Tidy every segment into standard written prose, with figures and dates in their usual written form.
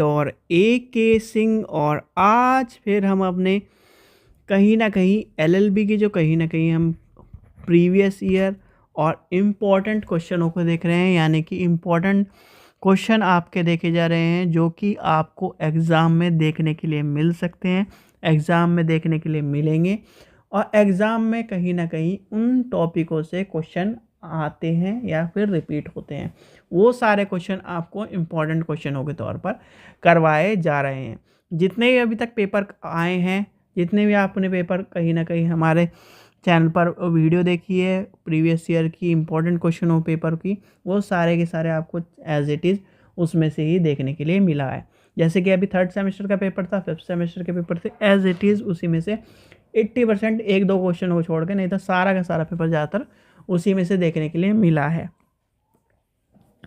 और ए के सिंह। और आज फिर हम अपने कहीं ना कहीं एलएलबी की जो कहीं ना कहीं हम प्रीवियस ईयर और इम्पॉर्टेंट क्वेश्चनों को देख रहे हैं, यानी कि इम्पॉर्टेंट क्वेश्चन आपके देखे जा रहे हैं जो कि आपको एग्ज़ाम में देखने के लिए मिल सकते हैं, एग्ज़ाम में देखने के लिए मिलेंगे और एग्ज़ाम में कहीं ना कहीं उन टॉपिकों से क्वेश्चन आते हैं या फिर रिपीट होते हैं। वो सारे क्वेश्चन आपको इम्पॉर्टेंट क्वेश्चनों के तौर पर करवाए जा रहे हैं। जितने भी अभी तक पेपर आए हैं, जितने भी आपने पेपर कहीं ना कहीं हमारे चैनल पर वीडियो देखी है प्रीवियस ईयर की इम्पोर्टेंट क्वेश्चनों पेपर की, वो सारे के सारे आपको एज इट इज़ उसमें से ही देखने के लिए मिला है। जैसे कि अभी थर्ड सेमेस्टर का पेपर था, फिफ्थ सेमेस्टर के पेपर थे, एज इट इज़ उसी में से 80% एक दो क्वेश्चन को छोड़ के, नहीं तो सारा का सारा पेपर ज़्यादातर उसी में से देखने के लिए मिला है।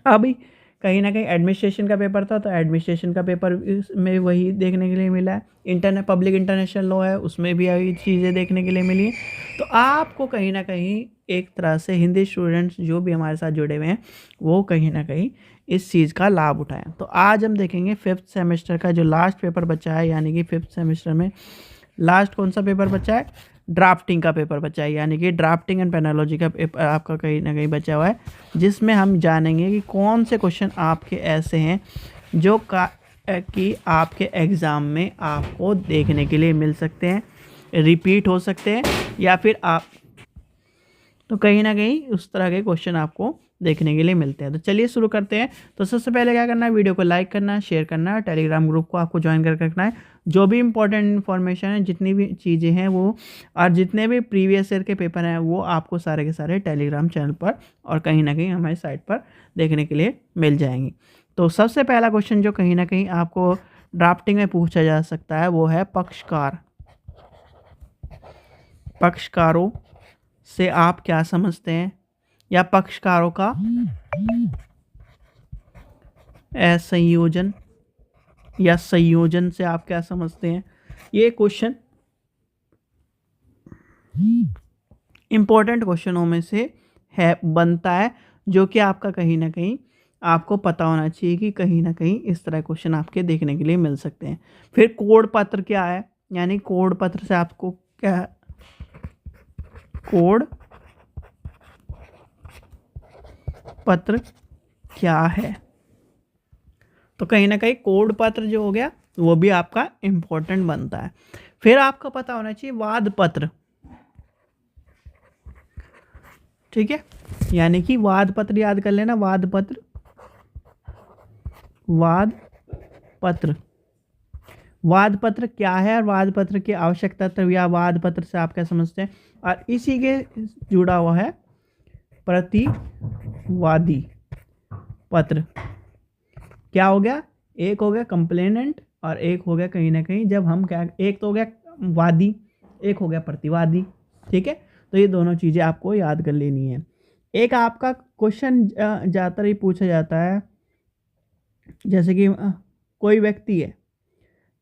अभी कहीं ना कहीं एडमिनिस्ट्रेशन का पेपर था, तो एडमिनिस्ट्रेशन का पेपर में वही देखने के लिए मिला है। पब्लिक इंटरनेशनल लॉ है, उसमें भी यही चीज़ें देखने के लिए मिली है। तो आपको कहीं ना कहीं एक तरह से हिंदी स्टूडेंट्स जो भी हमारे साथ जुड़े हुए हैं वो कहीं ना कहीं इस चीज़ का लाभ उठाएं। तो आज हम देखेंगे फिफ्थ सेमेस्टर का जो लास्ट पेपर बचा है, यानी कि फिफ्थ सेमेस्टर में लास्ट कौन सा पेपर बचा है, ड्राफ्टिंग का पेपर बचा है, यानी कि ड्राफ्टिंग एंड पेनोलॉजी का पेपर आपका कहीं ना कहीं बचा हुआ है, जिसमें हम जानेंगे कि कौन से क्वेश्चन आपके ऐसे हैं जो कि आपके एग्ज़ाम में आपको देखने के लिए मिल सकते हैं, रिपीट हो सकते हैं या फिर आप तो कहीं ना कहीं उस तरह के क्वेश्चन आपको देखने के लिए मिलते हैं। तो चलिए शुरू करते हैं। तो सबसे पहले क्या करना है, वीडियो को लाइक करना है, शेयर करना है, टेलीग्राम ग्रुप को आपको ज्वाइन कर रखना है। जो भी इंपॉर्टेंट इन्फॉर्मेशन है, जितनी भी चीज़ें हैं वो, और जितने भी प्रीवियस ईयर के पेपर हैं वो आपको सारे के सारे टेलीग्राम चैनल पर और कहीं ना कहीं हमारी साइट पर देखने के लिए मिल जाएंगी। तो सबसे पहला क्वेश्चन जो कहीं ना कहीं आपको ड्राफ्टिंग में पूछा जा सकता है वो है पक्षकार। पक्षकारों से आप क्या समझते हैं, या पक्षकारों का असंयोजन या संयोजन से आप क्या समझते हैं। ये क्वेश्चन इंपॉर्टेंट क्वेश्चनों में से है, बनता है, जो कि आपका कहीं ना कहीं आपको पता होना चाहिए कि कहीं ना कहीं इस तरह क्वेश्चन आपके देखने के लिए मिल सकते हैं। फिर कोड पत्र क्या है, यानी कोड पत्र से आपको क्या, कोड पत्र क्या है। तो कहीं ना कहीं कोड पत्र जो हो गया वो भी आपका इंपॉर्टेंट बनता है। फिर आपको पता होना चाहिए वाद पत्र, ठीक है, यानी कि वाद पत्र याद कर लेना, वाद पत्र, वाद पत्र, वाद पत्र क्या है और वाद पत्र की आवश्यक तत्व या वाद पत्र से आप क्या समझते हैं। और इसी के जुड़ा हुआ है प्रतिवादी पत्र। क्या हो गया, एक हो गया कंप्लेनेंट और एक हो गया कहीं ना कहीं जब हम क्या, एक तो हो गया वादी, एक हो गया प्रतिवादी, ठीक है। तो ये दोनों चीज़ें आपको याद कर लेनी है। एक आपका क्वेश्चन ज़्यादातर ही पूछा जाता है, जैसे कि कोई व्यक्ति है,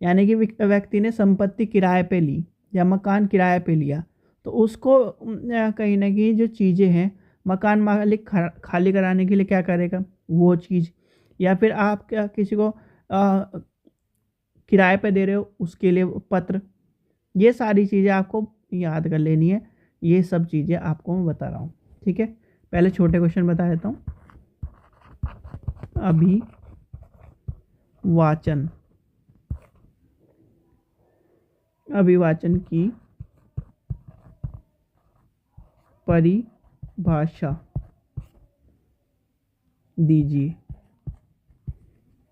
यानी कि व्यक्ति ने संपत्ति किराए पे ली या मकान किराए पे लिया, तो उसको कहीं ना कहीं जो चीज़ें हैं मकान मालिक खाली कराने के लिए क्या करेगा, वो चीज़, या फिर आप क्या किसी को किराए पे दे रहे हो उसके लिए पत्र, ये सारी चीज़ें आपको याद कर लेनी है। ये सब चीज़ें आपको मैं बता रहा हूँ, ठीक है। पहले छोटे क्वेश्चन बता देता हूँ। अभिवाचन, अभिवाचन की परिभाषा दीजिए,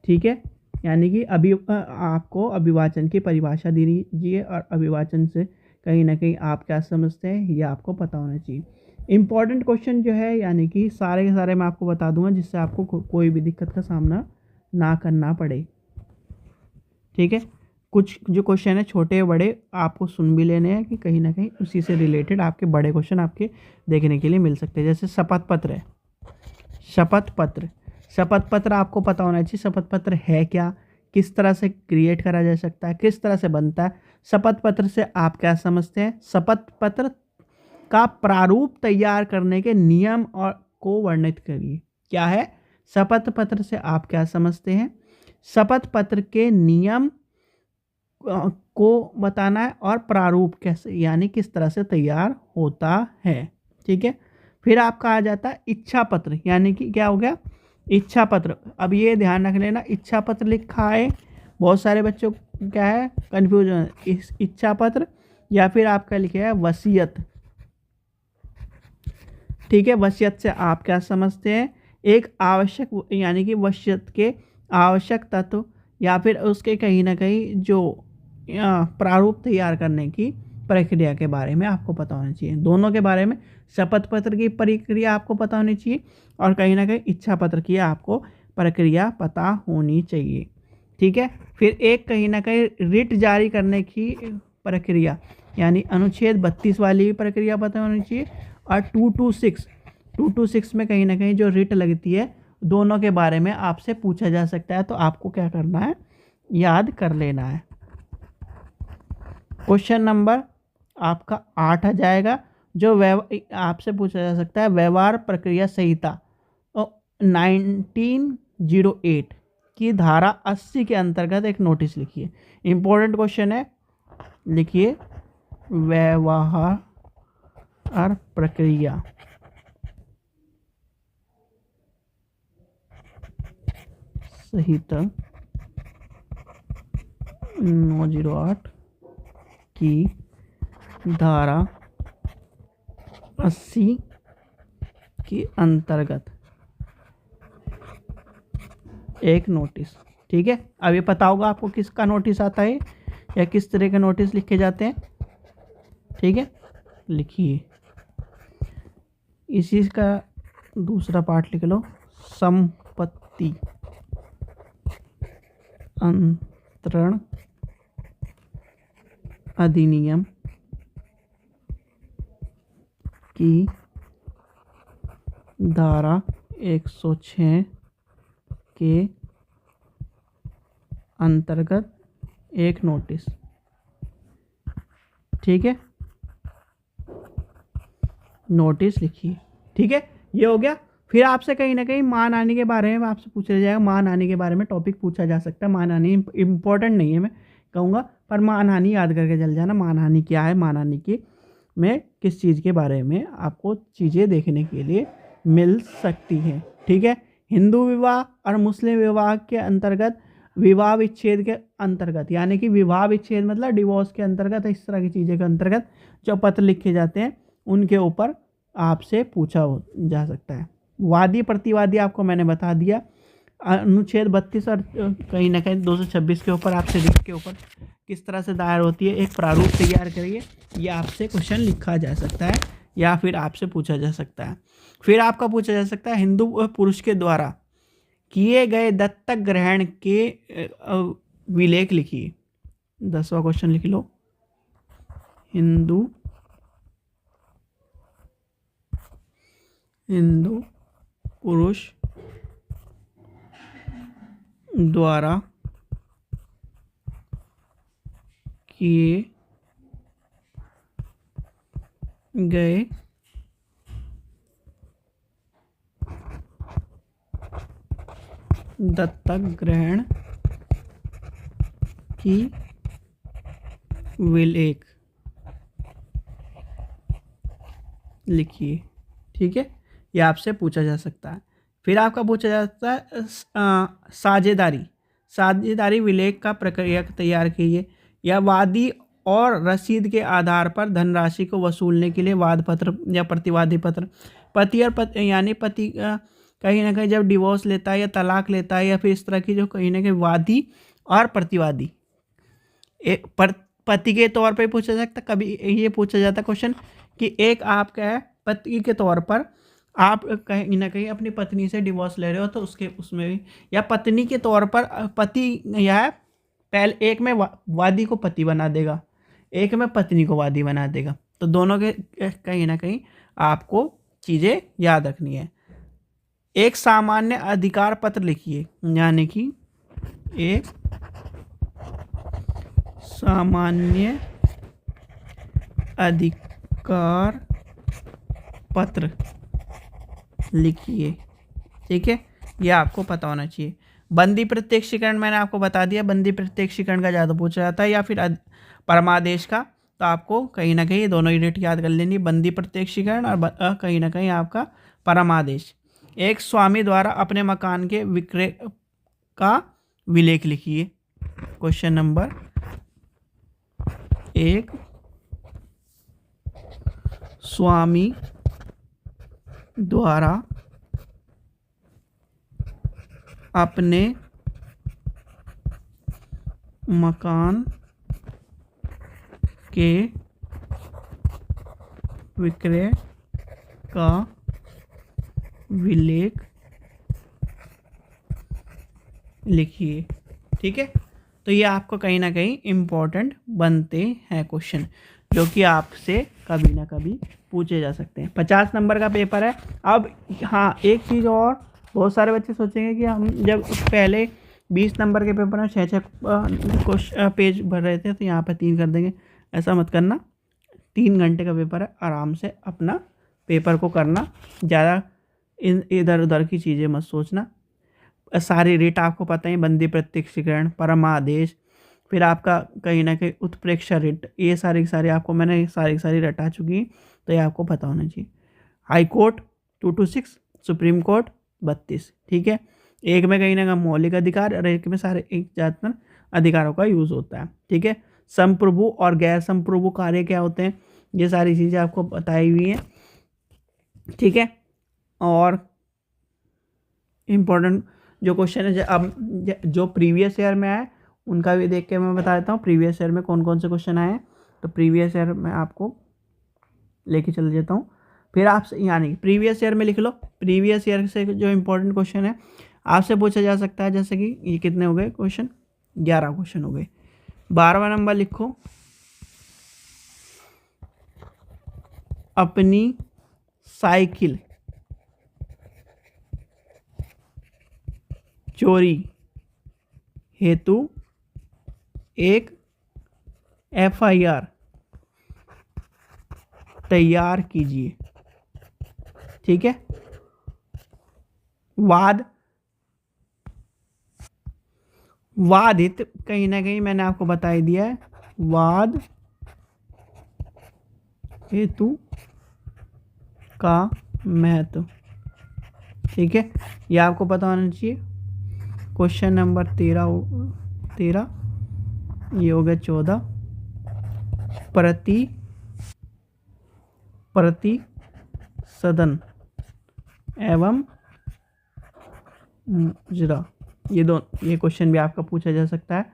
ठीक है। यानी कि आपको अभिवाचन की परिभाषा दी दीजिए और अभिवाचन से कहीं ना कहीं आप क्या समझते हैं ये आपको पता होना चाहिए। इम्पॉर्टेंट क्वेश्चन जो है, यानी कि सारे के सारे मैं आपको बता दूंगा जिससे आपको कोई भी दिक्कत का सामना ना करना पड़े, ठीक है। कुछ जो क्वेश्चन है छोटे बड़े आपको सुन भी लेने हैं कि कहीं ना कहीं उसी से रिलेटेड आपके बड़े क्वेश्चन आपके देखने के लिए मिल सकते हैं। जैसे शपथ पत्र है, शपथ पत्र, शपथ पत्र आपको पता होना चाहिए शपथ पत्र है क्या, किस तरह से क्रिएट करा जा सकता है, किस तरह से बनता है। शपथ पत्र से आप क्या समझते हैं, शपथ पत्र का प्रारूप तैयार करने के नियम और को वर्णित करिए। क्या है, शपथ पत्र से आप क्या समझते हैं, शपथ पत्र के नियम को बताना है और प्रारूप कैसे यानी किस तरह से तैयार होता है। ठीक है, फिर आपका आ जाता है इच्छा पत्र, यानी कि क्या हो गया इच्छा पत्र। अब ये ध्यान रख लेना, इच्छा पत्र लिखा है, बहुत सारे बच्चों को क्या है कन्फ्यूजन, इस इच्छा पत्र या फिर आपका लिखा है वसीयत। ठीक है, वसीयत से आप क्या समझते हैं, एक आवश्यक यानी कि वसीयत के आवश्यक तत्व या फिर उसके कहीं ना कहीं जो प्रारूप तैयार करने की प्रक्रिया के बारे में आपको पता होना चाहिए। दोनों के बारे में, शपथ पत्र की प्रक्रिया आपको पता होनी चाहिए और कहीं ना कहीं इच्छा पत्र की आपको प्रक्रिया पता होनी चाहिए। ठीक है, फिर एक कहीं ना कहीं रिट जारी करने की प्रक्रिया यानी अनुच्छेद 32 वाली भी प्रक्रिया पता होनी चाहिए और 226 में कहीं ना कहीं जो रिट लगती है, दोनों के बारे में आपसे पूछा जा सकता है। तो आपको क्या करना है, याद कर लेना है। क्वेश्चन नंबर आपका 8 आ जाएगा, जो आपसे पूछा जा सकता है व्यवहार प्रक्रिया संहिता 1908 की धारा 80 के अंतर्गत एक नोटिस लिखिए। इंपॉर्टेंट क्वेश्चन है, लिखिए व्यवहार प्रक्रिया संहिता 908 की धारा 80 के अंतर्गत एक नोटिस। ठीक है, अब ये पता होगा आपको किसका नोटिस आता है या किस तरह के नोटिस लिखे जाते हैं। ठीक है, लिखिए, इसी का दूसरा पार्ट लिख लो, संपत्ति अंतरण अधिनियम की धारा 106 के अंतर्गत एक नोटिस। ठीक है, नोटिस लिखिए। ठीक है, ये हो गया। फिर आपसे कहीं ना कहीं मान आने के बारे में आपसे पूछा जाएगा, मान आने के बारे में टॉपिक पूछा जा सकता है। मान आने इम्पोर्टेंट नहीं है मैं कहूँगा, पर मान हानि याद करके चल जाना। मान हानि क्या है, मान हानि की में किस चीज़ के बारे में आपको चीज़ें देखने के लिए मिल सकती हैं। ठीक है, हिंदू विवाह और मुस्लिम विवाह के अंतर्गत, विवाह विच्छेद के अंतर्गत, यानी कि विवाह विच्छेद मतलब डिवोर्स के अंतर्गत, इस तरह की चीज़ें के अंतर्गत जो पत्र लिखे जाते हैं उनके ऊपर आपसे पूछा जा सकता है। वादी प्रतिवादी आपको मैंने बता दिया, अनुच्छेद 32 और कहीं ना कहीं 226 के ऊपर आपसे रिट के ऊपर किस तरह से दायर होती है, एक प्रारूप तैयार करिए, ये आपसे क्वेश्चन लिखा जा सकता है या फिर आपसे पूछा जा सकता है। फिर आपका पूछा जा सकता है हिंदू पुरुष के द्वारा किए गए दत्तक ग्रहण के विलेख लिखिए। 10वां क्वेश्चन लिख लो, हिंदू पुरुष द्वारा किए गए दत्तक ग्रहण की विलेख लिखिए। ठीक है, ये आपसे पूछा जा सकता है। फिर आपका पूछा जाता है साझेदारी विलेख का प्रक्रिया तैयार कीजिए, या वादी और रसीद के आधार पर धनराशि को वसूलने के लिए वाद पत्र या प्रतिवादी पत्र। पति और यानी पति कहीं ना कहीं जब डिवोर्स लेता है या तलाक लेता है या फिर इस तरह की जो कहीं ना कहीं वादी और प्रतिवादी, पति के तौर पे पूछा जाता, कभी ये पूछा जाता क्वेश्चन कि एक आपका है पति के तौर पर आप कहीं ना कहीं अपनी पत्नी से डिवोर्स ले रहे हो, तो उसमें भी, या पत्नी के तौर पर पति या पहले एक में वादी को पति बना देगा, एक में पत्नी को वादी बना देगा, तो दोनों के कहीं ना कहीं आपको चीज़ें याद रखनी है। एक सामान्य अधिकार पत्र लिखिए, यानी कि एक सामान्य अधिकार पत्र लिखिए। ठीक है, यह आपको पता होना चाहिए। बंदी प्रत्यक्षीकरण मैंने आपको बता दिया, बंदी प्रत्यक्षीकरण का ज़्यादा पूछा जाता है या फिर परमादेश का, तो आपको कहीं ना कहीं दोनों यूनिट याद कर लेनी, बंदी प्रत्यक्षीकरण और कहीं ना कहीं आपका परमादेश। एक स्वामी द्वारा अपने मकान के विक्रय का विलेख लिखिए। क्वेश्चन नंबर 1, स्वामी द्वारा अपने मकान के विक्रय का विलेख लिखिए। ठीक है, तो ये आपको कहीं ना कहीं इम्पोर्टेंट बनते हैं क्वेश्चन, जो कि आपसे कभी ना कभी पूछे जा सकते हैं। 50 नंबर का पेपर है। अब हाँ, एक चीज़ और, बहुत सारे बच्चे सोचेंगे कि हम जब पहले 20 नंबर के पेपर में 6 पेज भर रहे थे तो यहाँ पर 3 कर देंगे। ऐसा मत करना, 3 घंटे का पेपर है, आराम से अपना पेपर को करना, ज़्यादा इधर उधर की चीज़ें मत सोचना। सारी रेट आपको पता है, बंदी प्रत्यक्षीकरण, परमादेश, फिर आपका कहीं ना कहीं उत्प्रेक्षा रेट, ये सारी आपको मैंने सारी रटा चुकी है, तो ये आपको पता होना चाहिए। High court 226, supreme court 32। ठीक है, एक में कहीं ना कहीं मौलिक अधिकार और एक में सारे एक ज्यादातर अधिकारों का यूज़ होता है। ठीक है, संप्रभु और गैर संप्रभु कार्य क्या होते हैं, ये सारी चीज़ें आपको बताई हुई हैं। ठीक है, और इम्पोर्टेंट जो क्वेश्चन है अब जो प्रीवियस ईयर में आए उनका भी देख के मैं बता देता हूँ प्रीवियस ईयर में कौन कौन से क्वेश्चन आए हैं। तो प्रीवियस ईयर में आपको लेके चल जाता हूँ, फिर आपसे यानी प्रीवियस ईयर में लिख लो, प्रीवियस ईयर से जो इम्पोर्टेंट क्वेश्चन है आपसे पूछा जा सकता है। जैसे कि ये कितने हो गए क्वेश्चन, 11 क्वेश्चन हो गए। 12वां नंबर लिखो, अपनी साइकिल चोरी हेतु एक FIR तैयार कीजिए। ठीक है, वादित कहीं ना कहीं मैंने आपको बता ही दिया है, वाद हेतु का महत्व। ठीक है, यह आपको पता होना चाहिए। क्वेश्चन नंबर 13 ये हो गया 14, प्रति सदन एवं मुजरा, ये क्वेश्चन भी आपका पूछा जा सकता है।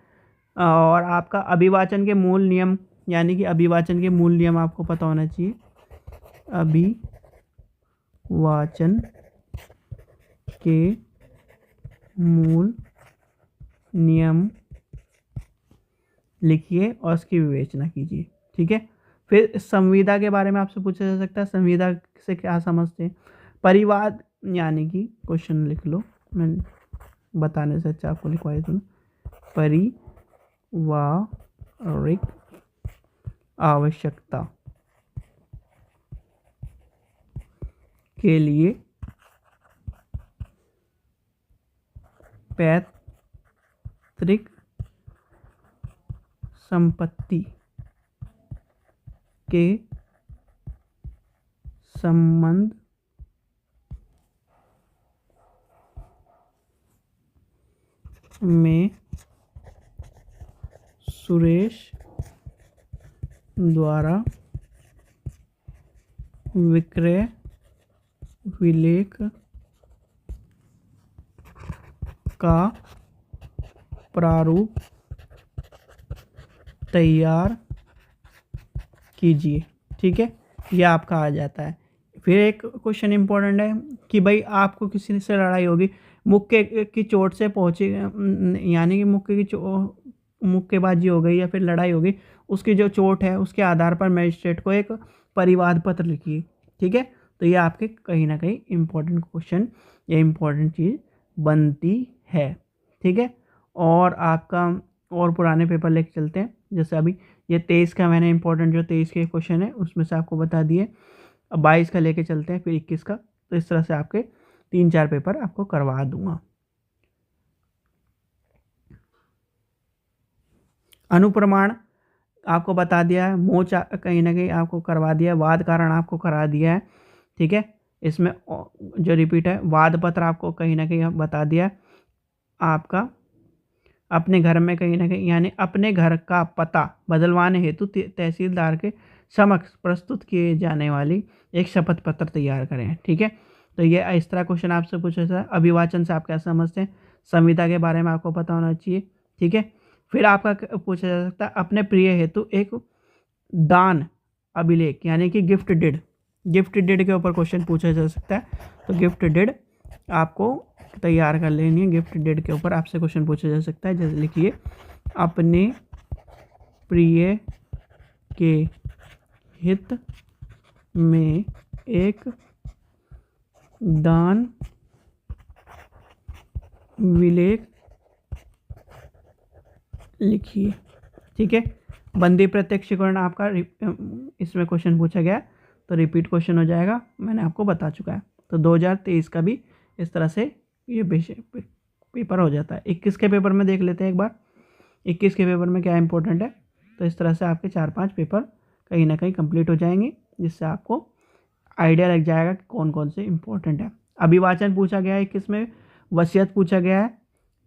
और आपका अभिवाचन के मूल नियम, यानी कि अभिवाचन के मूल नियम आपको पता होना चाहिए। अभिवाचन के मूल नियम लिखिए और उसकी विवेचना कीजिए। ठीक है, फिर संविदा के बारे में आपसे पूछा जा सकता है, संविदा से क्या समझते हैं। परिवाद यानी कि क्वेश्चन लिख लो, मैं बताने से अच्छा आपको लिखवाई दूँ। पारिवारिक आवश्यकता के लिए पैतृक संपत्ति के संबंध में सुरेश द्वारा विक्रय विलेख का प्रारूप तैयार कीजिए। ठीक है, यह आपका आ जाता है। फिर एक क्वेश्चन इंपॉर्टेंट है कि भाई आपको किसी से लड़ाई होगी, मुक्के की चोट से पहुंची, यानी कि मुक्केबाजी हो गई या फिर लड़ाई हो गई, उसकी जो चोट है उसके आधार पर मजिस्ट्रेट को एक परिवाद पत्र लिखिए। ठीक है, तो ये आपके कहीं ना कहीं इम्पोर्टेंट क्वेश्चन या इम्पोर्टेंट चीज़ बनती है। ठीक है, और आपका और पुराने पेपर लेके चलते हैं। जैसे अभी ये 23 का मैंने इंपॉर्टेंट जो 23 के क्वेश्चन है उसमें से आपको बता दिए। अब 22 का लेके चलते हैं, फिर 21 का। तो इस तरह से आपके 3-4 पेपर आपको करवा दूंगा। अनुप्रमाण आपको बता दिया है, मोच कहीं ना कहीं आपको करवा दिया है, वाद कारण आपको करा दिया है, ठीक है। इसमें जो रिपीट है, वाद पत्र आपको कहीं ना कहीं बता दिया है। आपका अपने घर में कहीं ना कहीं यानी अपने घर का पता बदलवाने हेतु तहसीलदार के समक्ष प्रस्तुत किए जाने वाली एक शपथ पत्र तैयार करें, ठीक है। तो ये इस तरह क्वेश्चन आपसे पूछा जाता है। अभिवाचन से आप क्या समझते हैं, संविदा के बारे में आपको पता होना चाहिए, ठीक है। फिर आपका पूछा जा सकता है अपने प्रिय हेतु एक दान अभिलेख यानी कि गिफ्ट डिड के ऊपर क्वेश्चन पूछा जा सकता है। तो गिफ्ट डिड आपको तैयार कर लेनी है। गिफ्ट डिड के ऊपर आपसे क्वेश्चन पूछा जा सकता है, जैसे लिखिए अपने प्रिय के हित में एक दान विलेख लिखिए, ठीक है। बंदी प्रत्यक्षीकरण आपका इसमें क्वेश्चन पूछा गया तो रिपीट क्वेश्चन हो जाएगा, मैंने आपको बता चुका है। तो 2023 का भी इस तरह से ये पेपर हो जाता है। 21 के पेपर में देख लेते हैं एक बार, 21 के पेपर में क्या इंपॉर्टेंट है। तो इस तरह से आपके 4-5 पेपर कहीं ना कहीं कंप्लीट हो जाएंगे, जिससे आपको आइडिया लग जाएगा कि कौन कौन से इंपॉर्टेंट है। अभिवाचन पूछा गया है 21 में, वसीयत पूछा गया है।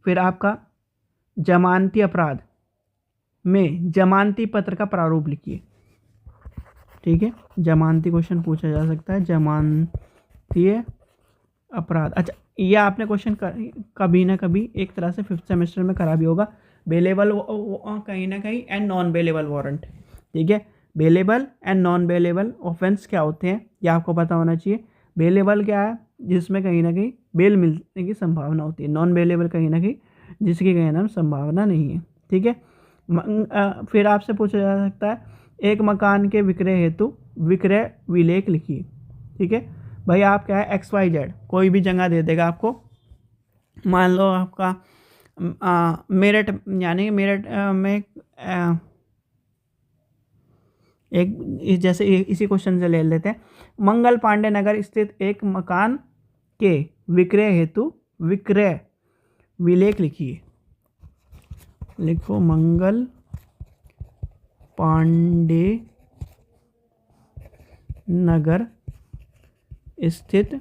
फिर आपका जमानती अपराध में जमानती पत्र का प्रारूप लिखिए, ठीक है। जमानती क्वेश्चन पूछा जा सकता है, जमानती अपराध। अच्छा, यह आपने क्वेश्चन कभी ना कभी एक तरह से 5th सेमेस्टर में करा भी होगा। बेलेबल कहीं ना कहीं एंड नॉन बेलेबल वारंट, ठीक है। Bailable and non bailable offence क्या होते हैं ये आपको पता होना चाहिए। बेलेबल क्या है, जिसमें कहीं ना कहीं बेल मिलने की संभावना होती है। नॉन बेलेबल कहीं ना कहीं जिसकी कहीं ना संभावना नहीं है, ठीक है। फिर आपसे पूछा जा सकता है एक मकान के विक्रय हेतु विक्रय विलेख लिखिए, ठीक है। भाई आप क्या है XYZ कोई भी जगह दे देगा आपको। मान लो आपका मेरठ यानी मेरठ में एक जैसे इसी क्वेश्चन से ले लेते हैं। मंगल पांडे नगर स्थित एक मकान के विक्रय हेतु विक्रय विलेख लिखिए। लिखो मंगल पांडे नगर स्थित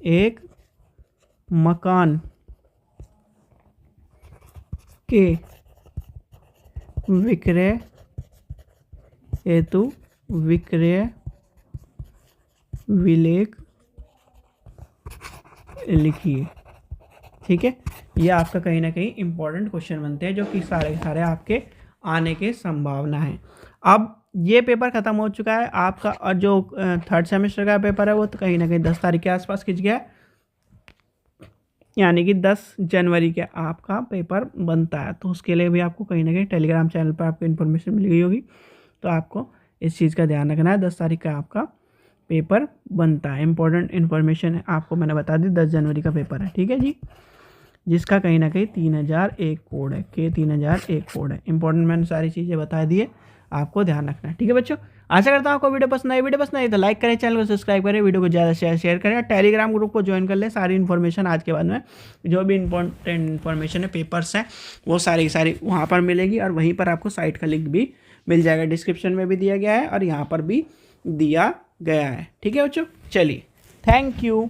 एक मकान के विक्रय हेतु विक्रय विलेख लिखिए, ठीक है। यह आपका कहीं ना कहीं इंपॉर्टेंट क्वेश्चन बनते हैं, जो कि सारे सारे आपके आने के संभावना है। अब ये पेपर ख़त्म हो चुका है आपका, और जो 3rd सेमेस्टर का पेपर है वो तो कहीं ना कहीं 10 तारीख के आसपास खिंच गया है, यानी कि 10 जनवरी के आपका पेपर बनता है। तो उसके लिए भी आपको कहीं ना कहीं टेलीग्राम चैनल पर आपको इन्फॉर्मेशन मिल गई होगी। तो आपको इस चीज़ का ध्यान रखना है, 10 तारीख का आपका पेपर बनता है। इंपॉर्टेंट इन्फॉर्मेशन आपको मैंने बता दी, 10 जनवरी का पेपर है, ठीक है जी, जिसका कहीं ना कहीं 3001 कोड है, के 3001 कोड है। इंपॉर्टेंट मैंने सारी चीज़ें बता दी है, आपको ध्यान रखना है, ठीक है बच्चों। आशा करता हूँ आपको वीडियो पसंद आई तो लाइक करें, चैनल को सब्सक्राइब करें, वीडियो को ज़्यादा शेयर करें, टेलीग्राम ग्रुप को ज्वाइन कर लें। सारी इन्फॉर्मेशन आज के बाद में जो भी इंपॉर्टेंट इन्फॉर्मेशन है, पेपर्स हैं, वो सारी वहाँ पर मिलेगी, और वहीं पर आपको साइट का लिंक भी मिल जाएगा। डिस्क्रिप्शन में भी दिया गया है और यहाँ पर भी दिया गया है, ठीक है बच्चों। चलिए, थैंक यू।